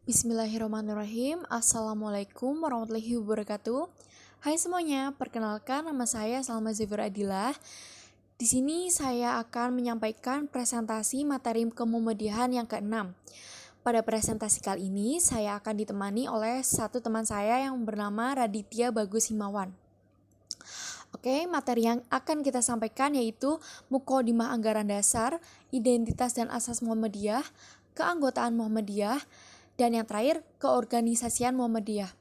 Bismillahirrahmanirrahim. Assalamualaikum warahmatullahi wabarakatuh. Hai semuanya, perkenalkan nama saya Salma Zafir Adilah. Di sini saya akan menyampaikan presentasi materi kemuhamadiyahan yang ke-6. Pada presentasi kali ini, saya akan ditemani oleh satu teman saya yang bernama Raditya Bagus Himawan. Oke, materi yang akan kita sampaikan yaitu Muqaddimah Anggaran Dasar, Identitas dan Asas Muhammadiyah, Keanggotaan Muhammadiyah, dan yang terakhir, keorganisasian Muhammadiyah.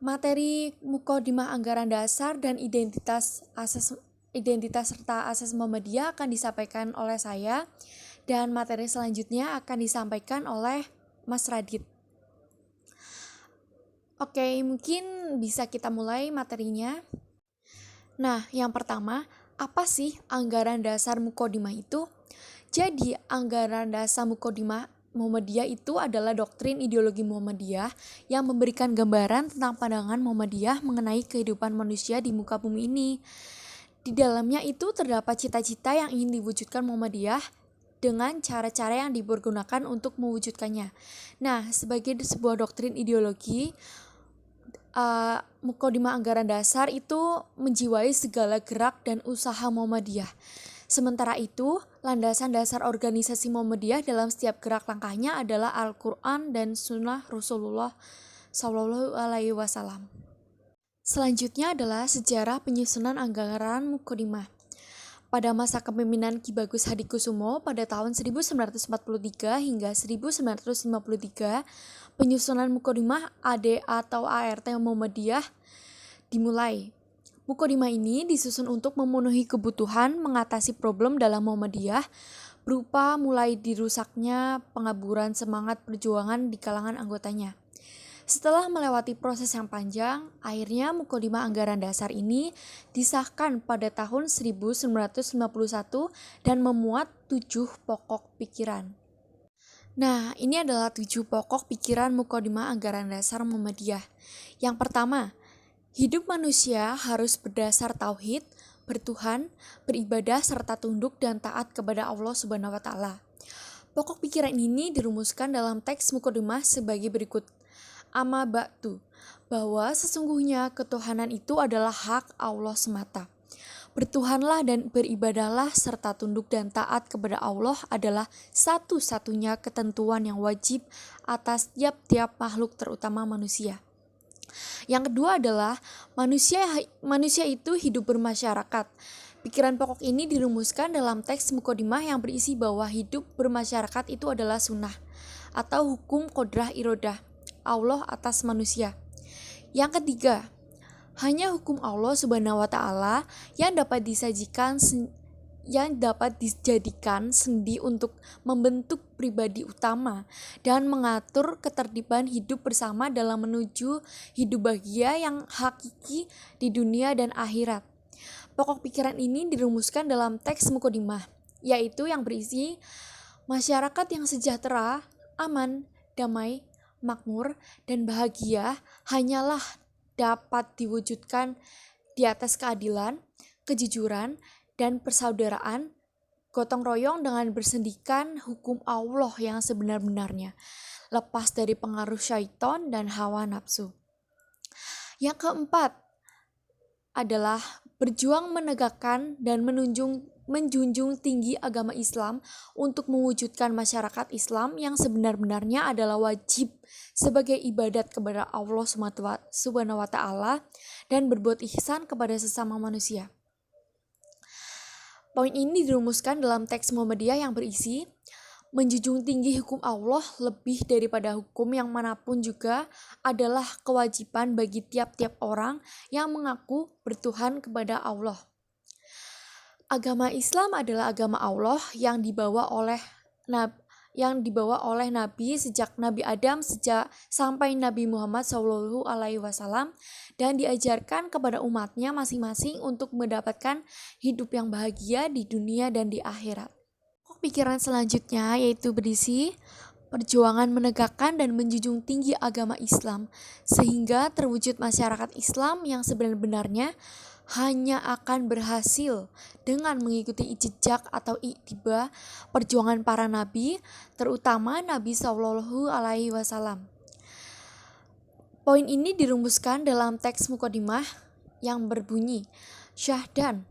Materi Muqaddimah Anggaran Dasar dan identitas serta asas Muhammadiyah akan disampaikan oleh saya, dan materi selanjutnya akan disampaikan oleh Mas Radit. Oke, mungkin bisa kita mulai materinya. Nah, yang pertama, apa sih anggaran dasar Muqaddimah itu? Jadi, anggaran dasar Muqaddimah Muhammadiyah itu adalah doktrin ideologi Muhammadiyah yang memberikan gambaran tentang pandangan Muhammadiyah mengenai kehidupan manusia di muka bumi ini. Di dalamnya itu terdapat cita-cita yang ingin diwujudkan Muhammadiyah dengan cara-cara yang dipergunakan untuk mewujudkannya. Nah, sebagai sebuah doktrin ideologi, Muqaddimah Anggaran Dasar itu menjiwai segala gerak dan usaha Muhammadiyah. Sementara itu, landasan dasar organisasi Muhammadiyah dalam setiap gerak langkahnya adalah Al-Quran dan Sunnah Rasulullah SAW. Selanjutnya adalah sejarah penyusunan anggaran Muqaddimah. Pada masa kepemimpinan Ki Bagus Hadikusumo pada tahun 1943 hingga 1953, penyusunan Muqaddimah AD atau ART Muhammadiyah dimulai. Muqaddimah ini disusun untuk memenuhi kebutuhan mengatasi problem dalam Muhammadiyah berupa mulai dirusaknya pengaburan semangat perjuangan di kalangan anggotanya. Setelah melewati proses yang panjang, akhirnya Muqaddimah Anggaran Dasar ini disahkan pada tahun 1951 dan memuat 7 pokok pikiran. Nah, ini adalah 7 pokok pikiran Muqaddimah Anggaran Dasar Muhammadiyah. Yang pertama, hidup manusia harus berdasar tauhid, bertuhan, beribadah serta tunduk dan taat kepada Allah Subhanahu wa taala. Pokok pikiran ini dirumuskan dalam teks Muqaddimah sebagai berikut. Amma ba'du, bahwa sesungguhnya ketuhanan itu adalah hak Allah semata. Bertuhanlah dan beribadahlah serta tunduk dan taat kepada Allah adalah satu-satunya ketentuan yang wajib atas tiap-tiap makhluk terutama manusia. Yang kedua adalah manusia itu hidup bermasyarakat. Pikiran pokok ini dirumuskan dalam teks Muqaddimah yang berisi bahwa hidup bermasyarakat itu adalah sunnah atau hukum qodrah irodah Allah atas manusia. Yang ketiga, hanya hukum Allah Subhanahu wa taala yang dapat dijadikan sendi untuk membentuk pribadi utama dan mengatur ketertiban hidup bersama dalam menuju hidup bahagia yang hakiki di dunia dan akhirat. Pokok pikiran ini dirumuskan dalam teks Muqaddimah, yaitu yang berisi masyarakat yang sejahtera, aman, damai, makmur, dan bahagia hanyalah dapat diwujudkan di atas keadilan, kejujuran, dan persaudaraan, gotong royong dengan bersendikan hukum Allah yang sebenar-benarnya, lepas dari pengaruh syaitan dan hawa nafsu. Yang keempat adalah berjuang menegakkan dan menjunjung tinggi agama Islam untuk mewujudkan masyarakat Islam yang sebenar-benarnya adalah wajib sebagai ibadat kepada Allah Subhanahu wa taala dan berbuat ihsan kepada sesama manusia. Poin ini dirumuskan dalam teks Muhammadiyah yang berisi menjunjung tinggi hukum Allah lebih daripada hukum yang manapun juga adalah kewajiban bagi tiap-tiap orang yang mengaku bertuhan kepada Allah. Agama Islam adalah agama Allah yang dibawa oleh Nabi sejak Nabi Adam sampai Nabi Muhammad SAW dan diajarkan kepada umatnya masing-masing untuk mendapatkan hidup yang bahagia di dunia dan di akhirat. Pikiran selanjutnya yaitu berisi perjuangan menegakkan dan menjunjung tinggi agama Islam sehingga terwujud masyarakat Islam yang sebenar-benarnya hanya akan berhasil dengan mengikuti jejak atau iktiba perjuangan para nabi, terutama Nabi Shallallahu Alaihi Wasallam. Poin ini dirumuskan dalam teks Muqaddimah yang berbunyi, Syahdan,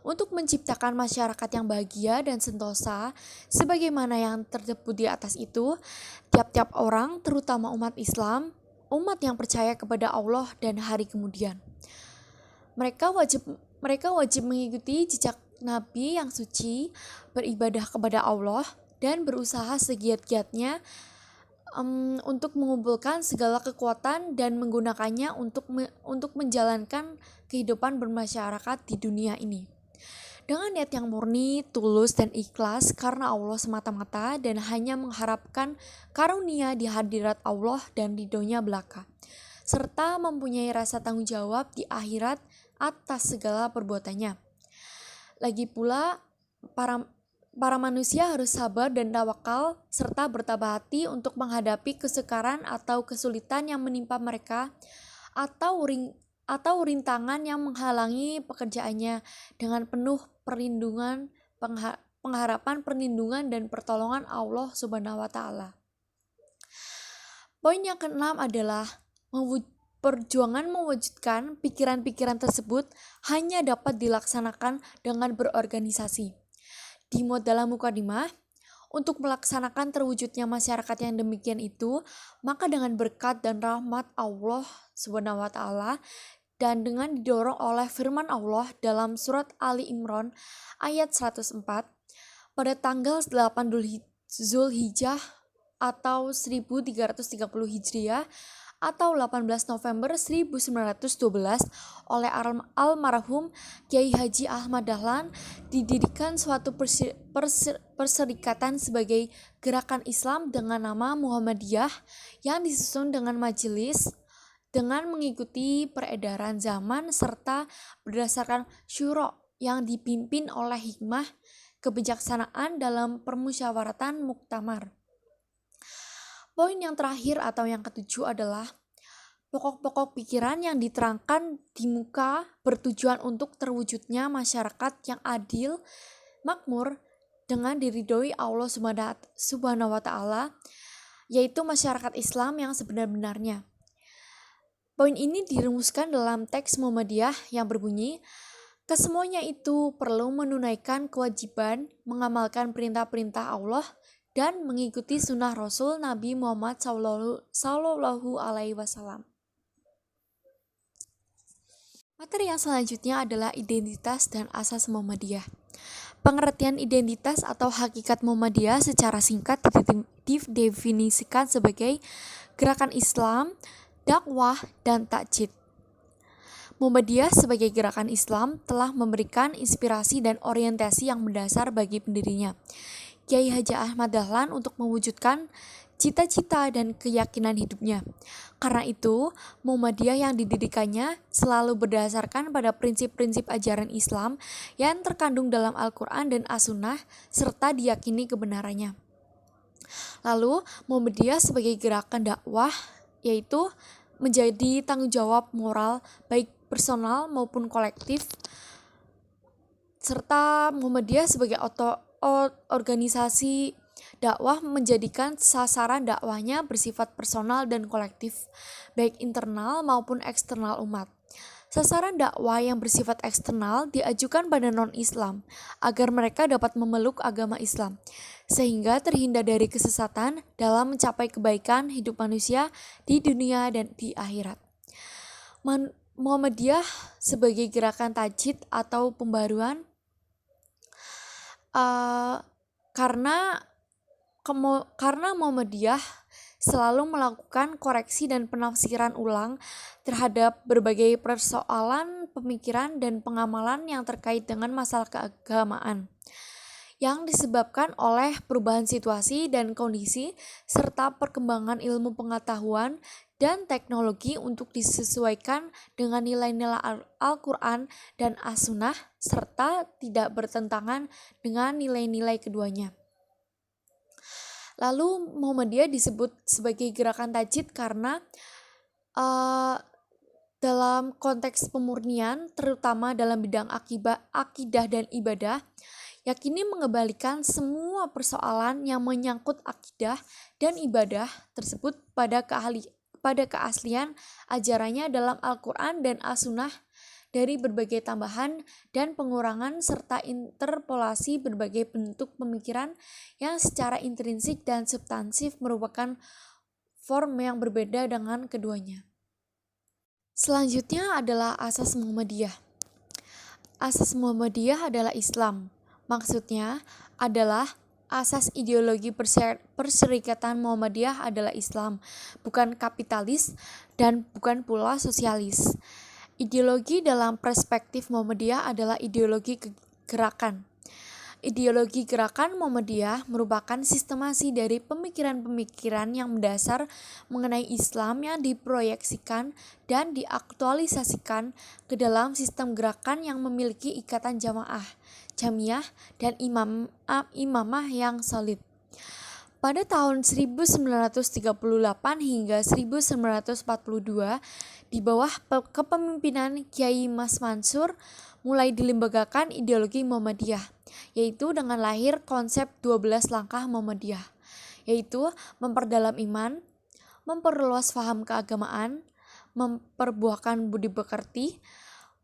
untuk menciptakan masyarakat yang bahagia dan sentosa, sebagaimana yang tersebut di atas itu, tiap-tiap orang, terutama umat Islam, umat yang percaya kepada Allah dan hari kemudian. Mereka wajib mengikuti jejak Nabi yang suci, beribadah kepada Allah, dan berusaha segiat-giatnya untuk mengumpulkan segala kekuatan dan menggunakannya untuk menjalankan kehidupan bermasyarakat di dunia ini. Dengan niat yang murni, tulus, dan ikhlas karena Allah semata-mata dan hanya mengharapkan karunia di hadirat Allah dan ridhonya belaka, serta mempunyai rasa tanggung jawab di akhirat atas segala perbuatannya. Lagi pula, para manusia harus sabar dan tawakal serta bertabah hati untuk menghadapi kesukaran atau kesulitan yang menimpa mereka atau rintangan yang menghalangi pekerjaannya dengan penuh pengharapan perlindungan dan pertolongan Allah Subhanahu wa taala. Poin yang keenam adalah perjuangan mewujudkan pikiran-pikiran tersebut hanya dapat dilaksanakan dengan berorganisasi. Dimuat dalam Muqaddimah, untuk melaksanakan terwujudnya masyarakat yang demikian itu, maka dengan berkat dan rahmat Allah Subhanahu wa taala dan dengan didorong oleh firman Allah dalam surat Ali Imran ayat 104, pada tanggal 8 Zulhijjah atau 1330 Hijriah atau 18 November 1912 oleh almarhum Kiai Haji Ahmad Dahlan didirikan suatu perserikatan sebagai gerakan Islam dengan nama Muhammadiyah yang disusun dengan majelis dengan mengikuti peredaran zaman serta berdasarkan syuro yang dipimpin oleh hikmah kebijaksanaan dalam permusyawaratan muktamar. Poin yang terakhir atau yang ketujuh adalah pokok-pokok pikiran yang diterangkan di muka bertujuan untuk terwujudnya masyarakat yang adil, makmur, dengan diridhoi Allah Subhanahu wa taala, yaitu masyarakat Islam yang sebenar-benarnya. Poin ini dirumuskan dalam teks Muhammadiyah yang berbunyi, kesemuanya itu perlu menunaikan kewajiban mengamalkan perintah-perintah Allah dan mengikuti sunnah Rasul Nabi Muhammad Sallallahu Alaihi Wasallam. Materi yang selanjutnya adalah identitas dan asas Muhammadiyah. Pengertian identitas atau hakikat Muhammadiyah secara singkat didefinisikan sebagai gerakan Islam, dakwah, dan takjid. Muhammadiyah sebagai gerakan Islam telah memberikan inspirasi dan orientasi yang mendasar bagi pendirinya, Kiai Haji Ahmad Dahlan, untuk mewujudkan cita-cita dan keyakinan hidupnya. Karena itu, Muhammadiyah yang didirikannya selalu berdasarkan pada prinsip-prinsip ajaran Islam yang terkandung dalam Al-Quran dan As-Sunnah serta diyakini kebenarannya. Lalu, Muhammadiyah sebagai gerakan dakwah yaitu menjadi tanggung jawab moral baik personal maupun kolektif, serta Muhammadiyah sebagai organisasi dakwah menjadikan sasaran dakwahnya bersifat personal dan kolektif, baik internal maupun eksternal umat. Sasaran dakwah yang bersifat eksternal diajukan pada non-Islam agar mereka dapat memeluk agama Islam, sehingga terhindar dari kesesatan dalam mencapai kebaikan hidup manusia di dunia dan di akhirat. Muhammadiyah sebagai gerakan tajdid atau pembaruan karena Muhammadiyah selalu melakukan koreksi dan penafsiran ulang terhadap berbagai persoalan pemikiran dan pengamalan yang terkait dengan masalah keagamaan yang disebabkan oleh perubahan situasi dan kondisi serta perkembangan ilmu pengetahuan dan teknologi untuk disesuaikan dengan nilai-nilai Al-Quran dan As-Sunnah serta tidak bertentangan dengan nilai-nilai keduanya. Lalu Muhammadiyah disebut sebagai gerakan tajdid karena Dalam konteks pemurnian, terutama dalam bidang akidah dan ibadah, yakini mengembalikan semua persoalan yang menyangkut akidah dan ibadah tersebut pada keaslian ajarannya dalam Al-Quran dan As-Sunnah dari berbagai tambahan dan pengurangan serta interpolasi berbagai bentuk pemikiran yang secara intrinsik dan substansif merupakan form yang berbeda dengan keduanya. Selanjutnya adalah asas Muhammadiyah. Asas Muhammadiyah adalah Islam. Maksudnya adalah asas ideologi perserikatan Muhammadiyah adalah Islam, bukan kapitalis dan bukan pula sosialis. Ideologi dalam perspektif Muhammadiyah adalah ideologi gerakan. Ideologi gerakan Muhammadiyah merupakan sistemasi dari pemikiran-pemikiran yang mendasar mengenai Islam yang diproyeksikan dan diaktualisasikan ke dalam sistem gerakan yang memiliki ikatan jamaah, jamiah, dan imamah yang solid. Pada tahun 1938 hingga 1942, di bawah kepemimpinan Kiai Mas Mansur, mulai dilembagakan ideologi Muhammadiyah, yaitu dengan lahir konsep 12 langkah Muhammadiyah, yaitu memperdalam iman, memperluas faham keagamaan, memperbuahkan budi pekerti,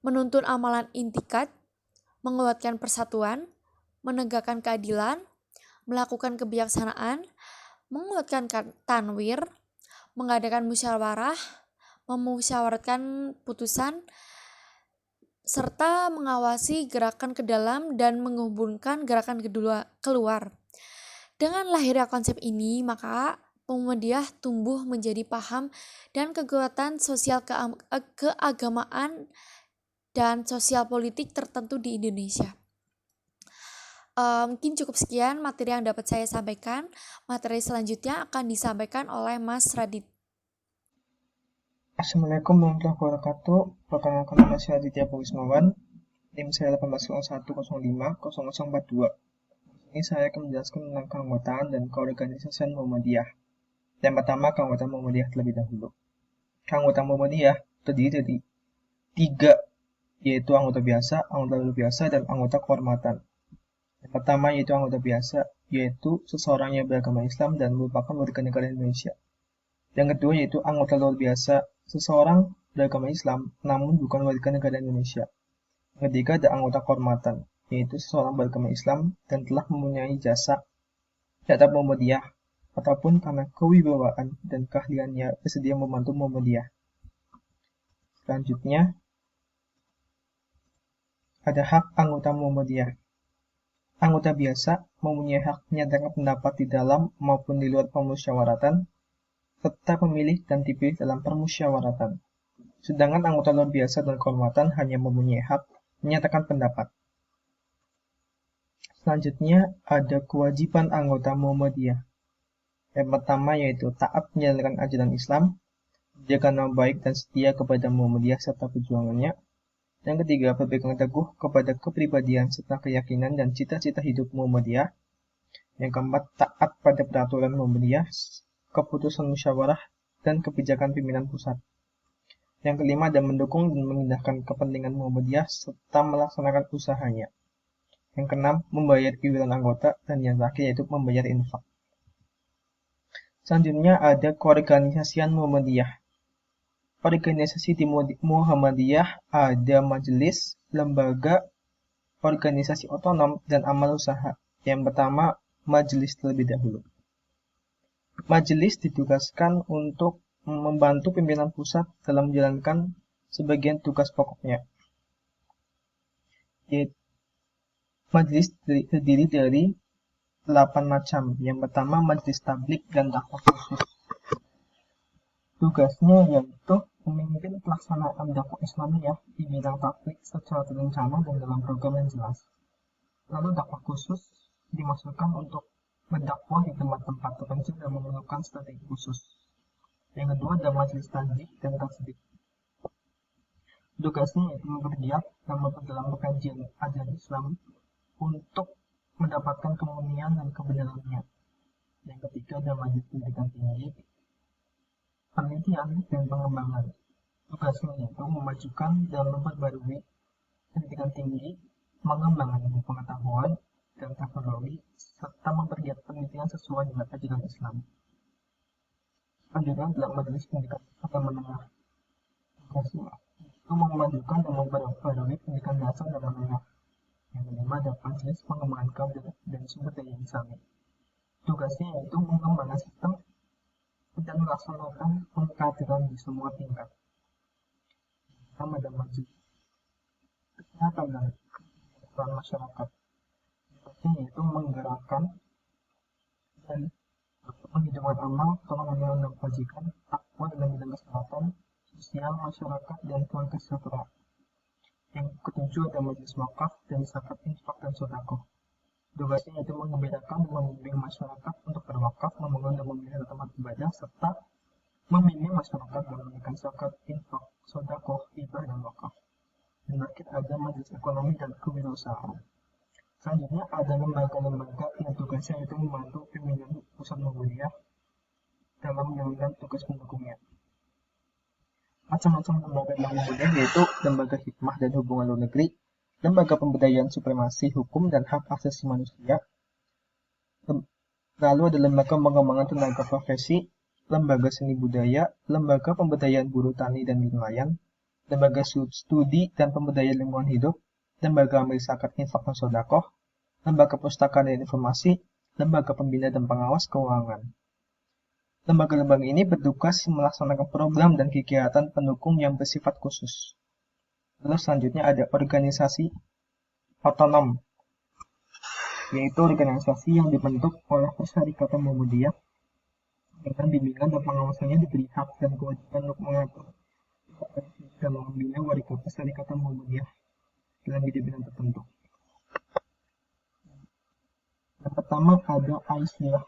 menuntun amalan intikad, menguatkan persatuan, menegakkan keadilan, melakukan kebijaksanaan, menguatkan tanwir, mengadakan musyawarah, memusyawarahkan putusan, serta mengawasi gerakan ke dalam dan menghubungkan gerakan keluar. Dengan lahirnya konsep ini, maka Muhammadiyah tumbuh menjadi paham dan kekuatan sosial keagamaan dan sosial politik tertentu di Indonesia. Mungkin cukup sekian materi yang dapat saya sampaikan. Materi selanjutnya akan disampaikan oleh Mas Radit. Assalamualaikum warahmatullahi wabarakatuh. Perkenalkan nama saya Aditya Purismawan. NIM saya 1801050042. Ini saya akan menjelaskan tentang keanggotaan dan keorganisasian Muhammadiyah. Yang pertama, keanggotaan Muhammadiyah terlebih dahulu. Keanggotaan Muhammadiyah terdiri dari 3, yaitu anggota biasa, anggota luar biasa, dan anggota kehormatan. Yang pertama yaitu anggota biasa, yaitu seseorang yang beragama Islam dan merupakan warga negara Indonesia. Yang kedua yaitu anggota luar biasa, seseorang beragama Islam namun bukan warga negara Indonesia. Yang ketiga ada anggota kehormatan, yaitu seseorang beragama Islam dan telah mempunyai jasa terhadap Muhammadiyah ataupun karena kewibawaan dan keahliannya bersedia membantu Muhammadiyah. Selanjutnya ada hak anggota Muhammadiyah. Anggota biasa mempunyai hak menyatakan pendapat di dalam maupun di luar pemusyawaratan serta memilih dan dipilih dalam permusyawaratan. Sedangkan anggota luar biasa dan kehormatan hanya mempunyai hak menyatakan pendapat. Selanjutnya ada kewajiban anggota Muhammadiyah. Yang pertama yaitu taat menjalankan ajaran Islam, menjaga nama baik dan setia kepada Muhammadiyah serta perjuangannya. Yang ketiga, berpegang teguh kepada kepribadian serta keyakinan dan cita-cita hidup Muhammadiyah. Yang keempat, taat pada peraturan Muhammadiyah, keputusan musyawarah, dan kebijakan pimpinan pusat. Yang kelima, dan mendukung dan mengindahkan kepentingan Muhammadiyah serta melaksanakan usahanya. Yang keenam, membayar iuran anggota, dan yang terakhir yaitu membayar infak. Selanjutnya ada keorganisasian Muhammadiyah. Organisasi di Muhammadiyah ada majelis, lembaga, organisasi otonom, dan amal usaha. Yang pertama, majelis terlebih dahulu. Majelis ditugaskan untuk membantu pimpinan pusat dalam menjalankan sebagian tugas pokoknya. Majelis terdiri dari 8 macam. Yang pertama, majelis tablik dan dakwah khusus. Tugasnya yaitu memimpin pelaksanaan dakwah Islamiyah di bidang tablik secara terencana dan dalam program yang jelas. Lalu dakwah khusus dimaksudkan untuk berdakwah di tempat-tempat terpencil dan memerlukan strategi khusus. Yang kedua ada majelis tajdik dan tasdik. Tugasnya yaitu bergiat dan dalam pengkajian ajaran Islam untuk mendapatkan kemurnian dan kebenarannya. Yang ketiga ada majelis pendidikan tinggi, penelitian dan pengembangan. Tugasnya yaitu memajukan dan memperbarui pendidikan tinggi, mengembangkan ilmu pengetahuan dan teknologi, serta mempergiat penelitian sesuai dengan ajaran Islam. Selanjutnya adalah Majelis Pendidikan Pada Menengah. Tugasnya itu memajukan dan memperbarui pendidikan dasar dan menengah. Yang kelima ada Majelis Pengembangan Kaum dan Sumber Daya Islami. Tugasnya yaitu mengembangkan sistem dan melaksanakan pengkaderan di semua tingkat. Pertama ada Majelis Kesehatan dan Kesejahteraan Masyarakat. Tugasnya yaitu menggerakkan dan penghidupkan amal, tolong-menolong dan kebajikan, takwa dalam bidang kesehatan, sosial, masyarakat, dan keluarga sejahtera. Yang ketujuh ada Majelis Wakaf dan Zakat, Infak, dan Sedekah. Tugasnya yaitu mengembirakan dan membimbing masyarakat untuk berwakaf, membangun dan memelihara tempat ibadah, serta membimbing masyarakat dalam menunaikan zakat, infak, sedekah, hibah, dan wakaf. Dan terakhir ada Majelis Ekonomi dan Kewirausahaan. Selanjutnya ada lembaga-lembaga yang tugasnya itu membantu pimpinan pusat Muhammadiyah dalam menjalankan tugas pendukungnya. Macam-macam lembaga dalam Muhammadiyah yaitu Lembaga Hikmah dan Hubungan Luar Negeri, Lembaga Pemberdayaan Supremasi Hukum dan Hak Asasi Manusia, lalu ada Lembaga Pengembangan Tenaga Profesi, Lembaga Seni Budaya, Lembaga Pemberdayaan Buruh Tani dan Nelayan, Lembaga Studi dan Pemberdayaan Lingkungan Hidup, Lembaga Amil Zakat, Infak, dan Sedekah, Lembaga Perpustakaan dan Informasi, Lembaga Pembina dan Pengawas Keuangan. Lembaga-lembaga ini bertugas melaksanakan program dan kegiatan pendukung yang bersifat khusus. Lalu selanjutnya ada organisasi otonom, yaitu organisasi yang dibentuk oleh Persyarikatan Muhammadiyah dengan bimbingan dan pengawasannya diberi hak dan kewajiban untuk mengatur dan membina warga Persyarikatan Muhammadiyah dalam bidang-bidang tertentu. Yang pertama ada Aisyah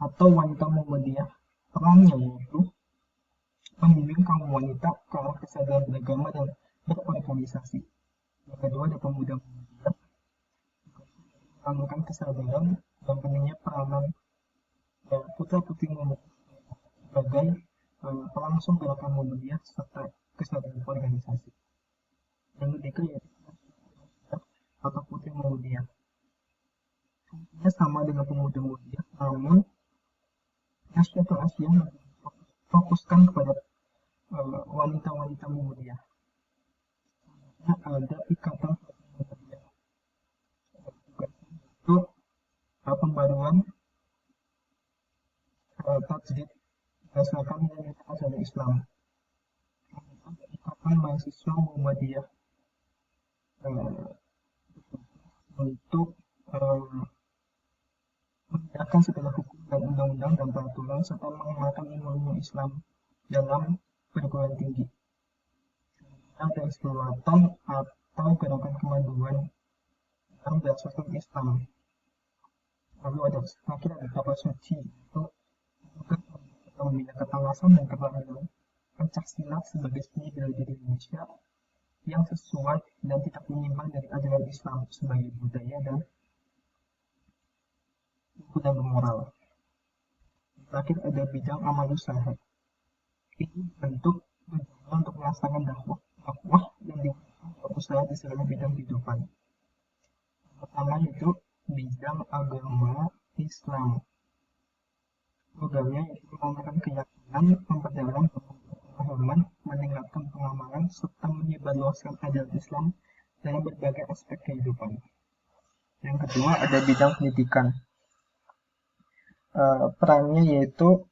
atau wanita Muhammadiyah. Perannya yaitu membimbing kaum wanita ke arah kesadaran beragama dan berorganisasi. Yang kedua ada pemuda Muhammadiyah, melakukan kesadaran dan pentingnya peranan putra-putri Muhammadiyah sebagai pelangsung gerakan Muhammadiyah serta kesadaran organisasi. Yang ketiga yaitu atau putri Muhammadiyah. Fungsinya sama dengan pemuda Muhammadiyah, namun Nasyidul Asyah fokuskan kepada wanita-wanita Muhammadiyah. Ada ikatan Muhammadiyah, itu pembaruan tajdid berdasarkan nilai ajaran Islam. Ikatan mahasiswa Muhammadiyah untuk menegakkan segala hukum dan undang-undang dan peraturan serta mengamalkan ilmu-ilmu Islam dalam perguruan tinggi. Ada Hizbul-Wathan atau gerakan kemajuan yang berdasarkan Islam. Lalu ada terakhir ada Tabah Suci, itu membina ketangkasan dan keterampilan Pencaksilat sebagai seni bela diri Indonesia yang sesuai dan tidak menyimpang dari ajaran Islam sebagai budaya dan moral. Terakhir ada bidang amal usaha. Ini bentuk untuk melaksanakan dakwah yang dilakukan usaha di segala bidang kehidupan. Pertama yaitu bidang agama Islam. Programnya yaitu mengembangkan keyakinan, memperdalam pemahaman, meningkatkan pengamalan, serta menyebarluaskan ajaran Islam dalam berbagai aspek kehidupan. Yang kedua ada bidang pendidikan. Perannya yaitu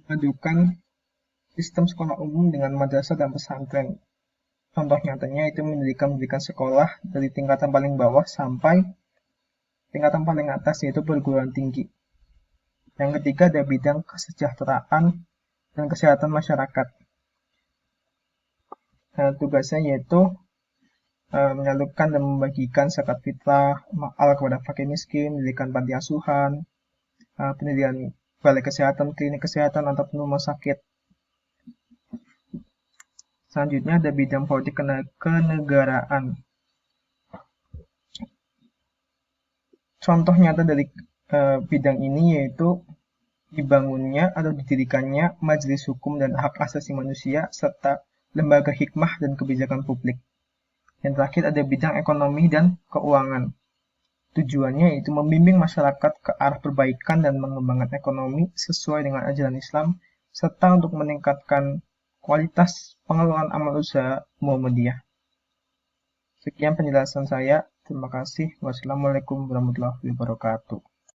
memadukan sistem sekolah umum dengan madrasah dan pesantren. Contoh nyatanya itu mendirikan sekolah dari tingkatan paling bawah sampai tingkatan paling atas yaitu perguruan tinggi. Yang ketiga ada bidang kesejahteraan dan kesehatan masyarakat. Tugasnya yaitu menyalurkan dan membagikan zakat fitrah kepada fakir miskin, mendirikan panti asuhan, pendirian balai kesehatan, klinik kesehatan ataupun rumah sakit. Selanjutnya ada bidang politik kenegaraan. Contoh nyata dari bidang ini yaitu dibangunnya atau didirikannya Majelis Hukum dan Hak Asasi Manusia serta Lembaga Hikmah dan Kebijakan Publik. Yang terakhir ada bidang ekonomi dan keuangan. Tujuannya yaitu membimbing masyarakat ke arah perbaikan dan pengembangan ekonomi sesuai dengan ajaran Islam, serta untuk meningkatkan kualitas pengelolaan amal usaha Muhammadiyah. Sekian penjelasan saya. Terima kasih. Wassalamualaikum warahmatullahi wabarakatuh.